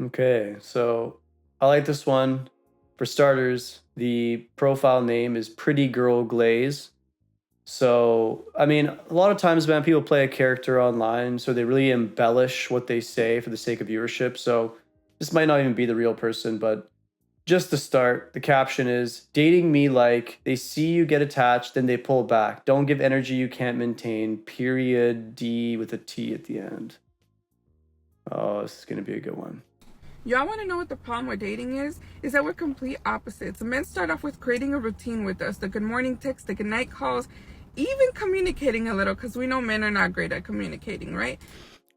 Okay, so I like this one. For starters, the profile name is Pretty Girl Glaze. So, I mean, a lot of times, man, people play a character online, so they really embellish what they say for the sake of viewership. So, this might not even be the real person, but just to start, the caption is dating me like they see you get attached, then they pull back. Don't give energy you can't maintain. Period D with a T at the end. Oh, this is going to be a good one. Y'all want to know what the problem with dating is? Is that we're complete opposites. Men start off with creating a routine with us, the good morning texts, the good night calls, even communicating a little, because we know men are not great at communicating, right?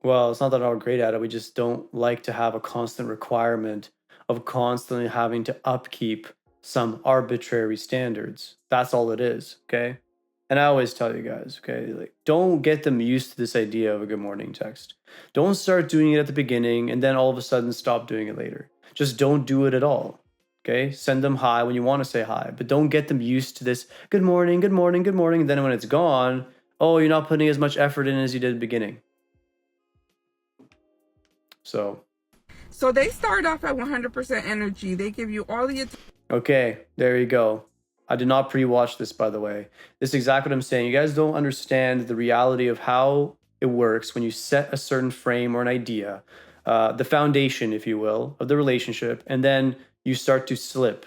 Well, it's not that I'm great at it. We just don't like to have a constant requirement of constantly having to upkeep some arbitrary standards. That's all it is, okay? And I always tell you guys, okay, like don't get them used to this idea of a good morning text. Don't start doing it at the beginning and then all of a sudden stop doing it later. Just don't do it at all. Okay? Send them hi when you want to say hi, but don't get them used to this good morning, good morning, good morning. And then when it's gone, oh, you're not putting as much effort in as you did at the beginning. So they start off at 100% energy. They give you all the attention. okay, there you go. I did not pre-watch this, by the way. This is exactly what I'm saying. You guys don't understand the reality of how it works when you set a certain frame or an idea, the foundation, if you will, of the relationship, and then you start to slip.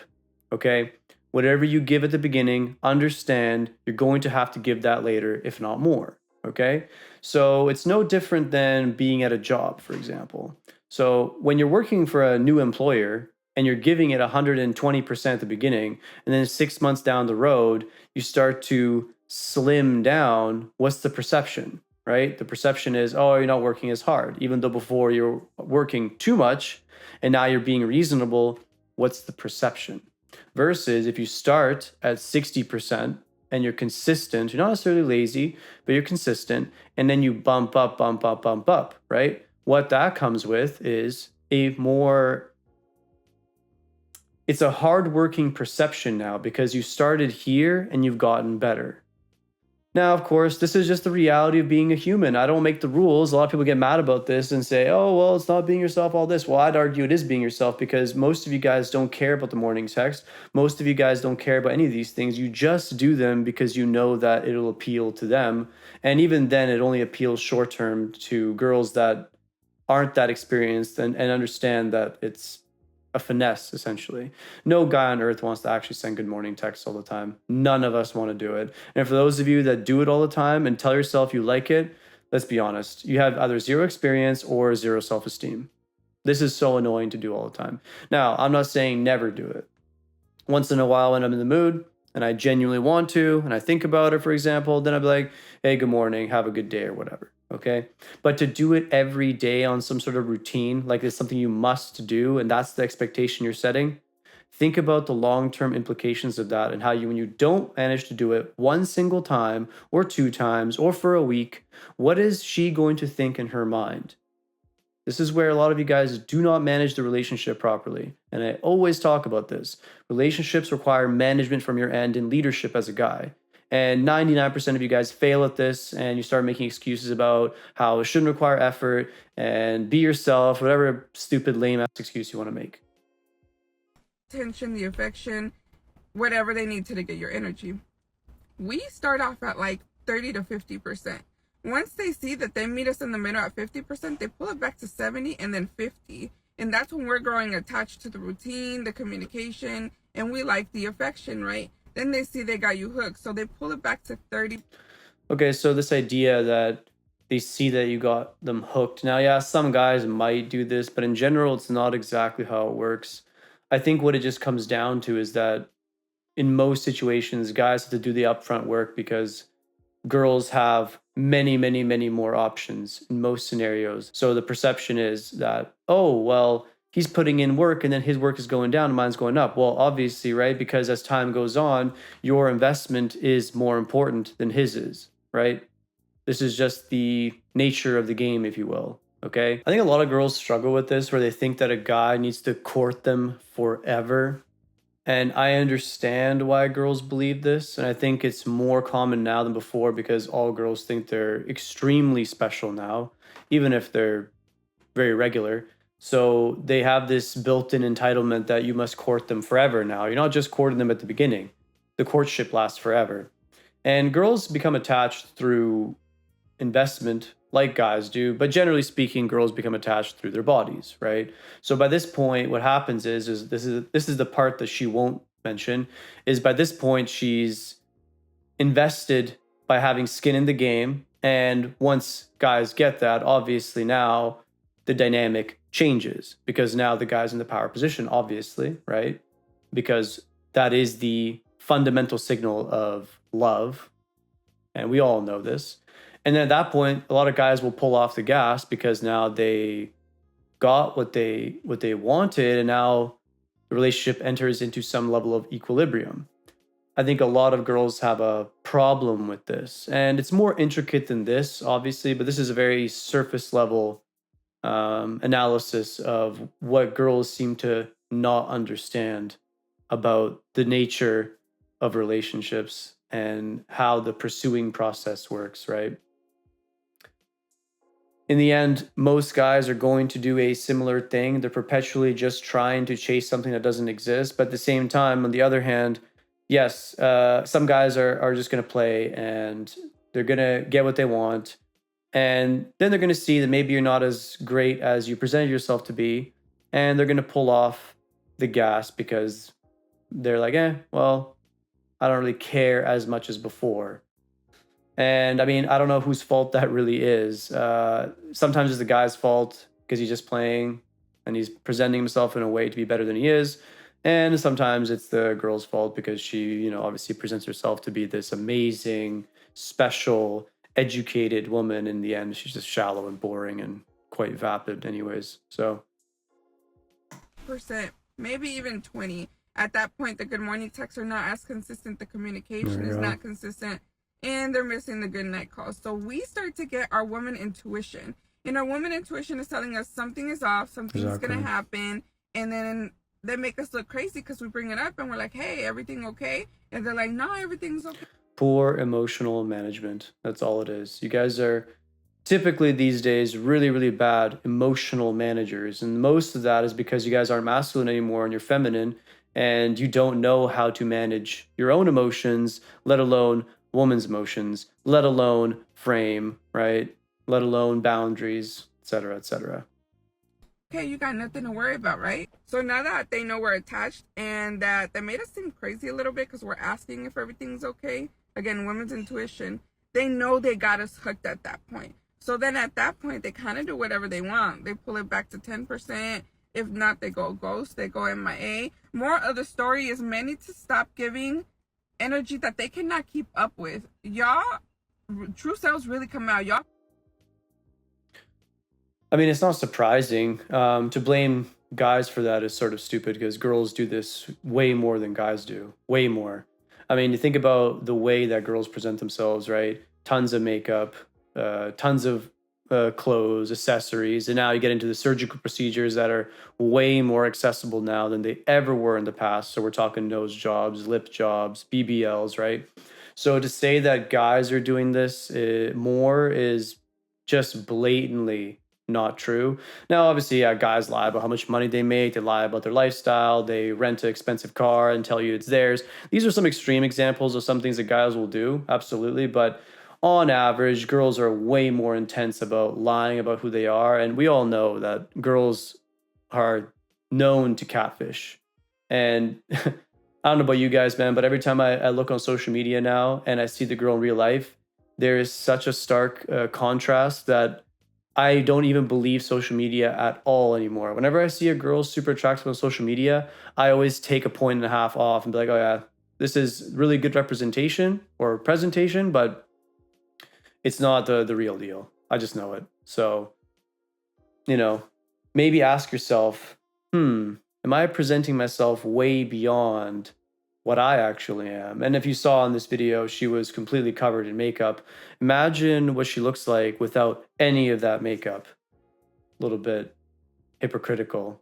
Okay? Whatever you give at the beginning, understand you're going to have to give that later, if not more. Okay? So it's no different than being at a job, for example. So when you're working for a new employer, and you're giving it 120% at the beginning, and then 6 months down the road, you start to slim down, what's the perception, right? The perception is, oh, you're not working as hard, even though before you're working too much and now you're being reasonable. What's the perception? Versus if you start at 60% and you're consistent, you're not necessarily lazy, but you're consistent, and then you bump up, bump up, bump up, right? What that comes with is a more it's a hardworking perception now because you started here and you've gotten better. Now, of course, this is just the reality of being a human. I don't make the rules. A lot of people get mad about this and say, oh, well, it's not being yourself, all this. Well, I'd argue it is being yourself because most of you guys don't care about the morning text. Most of you guys don't care about any of these things. You just do them because you know that it'll appeal to them. And even then, it only appeals short term to girls that aren't that experienced and understand that it's a finesse, essentially. No guy on earth wants to actually send good morning texts all the time. None of us want to do it. And for those of you that do it all the time and tell yourself you like it, let's be honest, you have either zero experience or zero self-esteem. This is so annoying to do all the time. Now, I'm not saying never do it. Once in a while when I'm in the mood and I genuinely want to and I think about it, for example, then I'd be like, hey, good morning, have a good day or whatever. Okay. But to do it every day on some sort of routine, like it's something you must do, and that's the expectation you're setting, think about the long-term implications of that and how you, when you don't manage to do it one single time or two times or for a week, what is she going to think in her mind? This is where a lot of you guys do not manage the relationship properly. And I always talk about this. Relationships require management from your end and leadership as a guy. And 99% of you guys fail at this and you start making excuses about how it shouldn't require effort and be yourself, whatever stupid, lame ass excuse you want to make. Attention, the affection, whatever they need to get your energy. We start off at like 30 to 50%. Once they see that they meet us in the middle at 50%, they pull it back to 70 and then 50. And that's when we're growing attached to the routine, the communication, and we like the affection, right? Then they see they got you hooked, so they pull it back to 30. Okay, so this idea that they see that you got them hooked. Now, yeah, some guys might do this, but in general, it's not exactly how it works. I think what it just comes down to is that in most situations, guys have to do the upfront work because girls have many, many, many more options in most scenarios. So the perception is that, oh, well, he's putting in work and then his work is going down and mine's going up. Well, obviously, right? Because as time goes on, your investment is more important than his is, right? This is just the nature of the game, if you will. Okay. I think a lot of girls struggle with this where they think that a guy needs to court them forever. And I understand why girls believe this. And I think it's more common now than before because all girls think they're extremely special now, even if they're very regular. So they have this built-in entitlement that you must court them forever now. You're not just courting them at the beginning. The courtship lasts forever. And girls become attached through investment like guys do, but generally speaking, girls become attached through their bodies, right? So by this point, what happens is this is the part that she won't mention, is by this point she's invested by having skin in the game. And once guys get that, obviously now the dynamic changes because now the guy's in the power position, obviously, right? Because that is the fundamental signal of love. And we all know this. And then at that point, a lot of guys will pull off the gas because now they got what they wanted, and now the relationship enters into some level of equilibrium. I think a lot of girls have a problem with this, and it's more intricate than this, obviously, but this is a very surface level analysis of what girls seem to not understand about the nature of relationships and how the pursuing process works, right? In the end, most guys are going to do a similar thing. They're perpetually just trying to chase something that doesn't exist. But at the same time, on the other hand, yes, some guys are just going to play and they're going to get what they want. And then they're going to see that maybe you're not as great as you presented yourself to be. And they're going to pull off the gas because they're like, well, I don't really care as much as before. And I mean, I don't know whose fault that really is. Sometimes it's the guy's fault because he's just playing and he's presenting himself in a way to be better than he is. And sometimes it's the girl's fault because she, obviously presents herself to be this amazing, special, educated woman. In the end, she's just shallow and boring and quite vapid, anyways. So, percent, maybe even 20. At that point, the good morning texts are not as consistent. The communication is not consistent, and they're missing the good night calls. So we start to get our woman intuition, and our woman intuition is telling us something is off, something's going to happen, and then they make us look crazy because we bring it up and we're like, hey, everything okay? And they're like, no, everything's okay. Poor emotional management. That's all it is. You guys are typically these days really, really bad emotional managers. And most of that is because you guys aren't masculine anymore and you're feminine and you don't know how to manage your own emotions, let alone woman's emotions, let alone frame, right? Let alone boundaries, etc., etc. Okay, you got nothing to worry about, right? So now that they know we're attached and that they made us seem crazy a little bit because we're asking if everything's okay, again, women's intuition, they know they got us hooked at that point. So then at that point, they kind of do whatever they want. They pull it back to 10%. If not, they go ghost, they go MIA. More of the story is men need to stop giving energy that they cannot keep up with. Y'all, true selves really come out. Y'all. I mean, it's not surprising. To blame guys for that is sort of stupid because girls do this way more than guys do. Way more. I mean, you think about the way that girls present themselves, right? Tons of makeup, tons of clothes, accessories, and now you get into the surgical procedures that are way more accessible now than they ever were in the past. So we're talking nose jobs, lip jobs, BBLs, right? So to say that guys are doing this more is just blatantly not true. Now, obviously, yeah, guys lie about how much money they make. They lie about their lifestyle. They rent an expensive car and tell you it's theirs. These are some extreme examples of some things that guys will do, absolutely. But on average, girls are way more intense about lying about who they are. And we all know that girls are known to catfish. And I don't know about you guys, man, but every time I look on social media now and I see the girl in real life, there is such a stark contrast that I don't even believe social media at all anymore. Whenever I see a girl super attractive on social media, I always take a point and a half off and be like, oh yeah, this is really good representation or presentation, but it's not the real deal. I just know it. So, maybe ask yourself, am I presenting myself way beyond what I actually am? And if you saw in this video, she was completely covered in makeup. Imagine what she looks like without any of that makeup. A little bit hypocritical,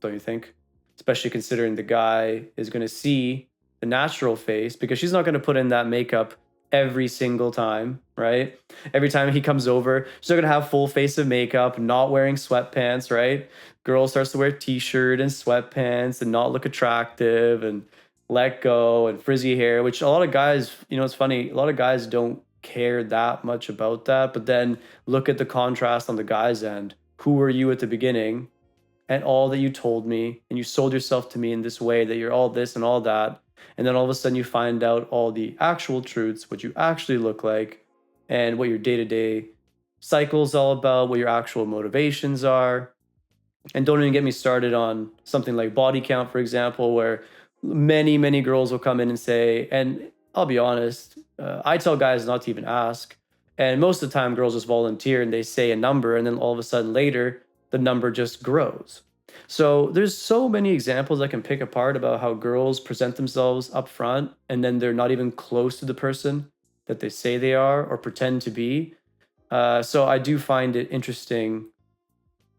don't you think? Especially considering the guy is going to see the natural face because she's not going to put in that makeup every single time, right? Every time he comes over, she's gonna have full face of makeup, not wearing sweatpants, right? Girl starts to wear t-shirt and sweatpants and not look attractive and let go and frizzy hair, which a lot of guys, it's funny, a lot of guys don't care that much about that. But then look at the contrast on the guy's end. Who were you at the beginning? And all that you told me, and you sold yourself to me in this way that you're all this and all that. And then all of a sudden you find out all the actual truths, what you actually look like, and what your day to day cycle is all about, what your actual motivations are. And don't even get me started on something like body count, for example, where many, many girls will come in and say, and I'll be honest, I tell guys not to even ask. And most of the time, girls just volunteer and they say a number, and then all of a sudden later, the number just grows. So there's so many examples I can pick apart about how girls present themselves up front, and then they're not even close to the person that they say they are or pretend to be. So I do find it interesting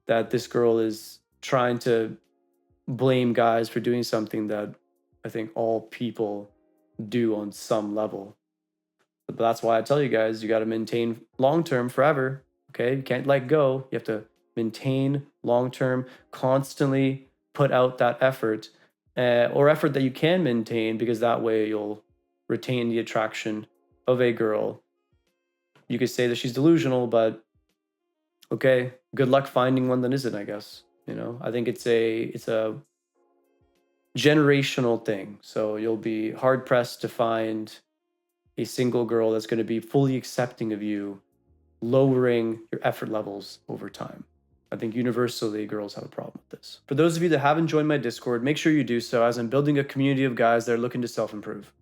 that this girl is trying to blame guys for doing something that I think all people do on some level. But that's why I tell you guys, you got to maintain long term forever. Okay. You can't let go. You have to maintain long term, constantly put out that effort or effort that you can maintain, because that way you'll retain the attraction of a girl. You could say that she's delusional, but okay, good luck finding one that isn't, I guess. I think it's a generational thing. So you'll be hard pressed to find a single girl that's going to be fully accepting of you, lowering your effort levels over time. I think universally girls have a problem with this. For those of you that haven't joined my Discord, make sure you do so, as I'm building a community of guys that are looking to self improve.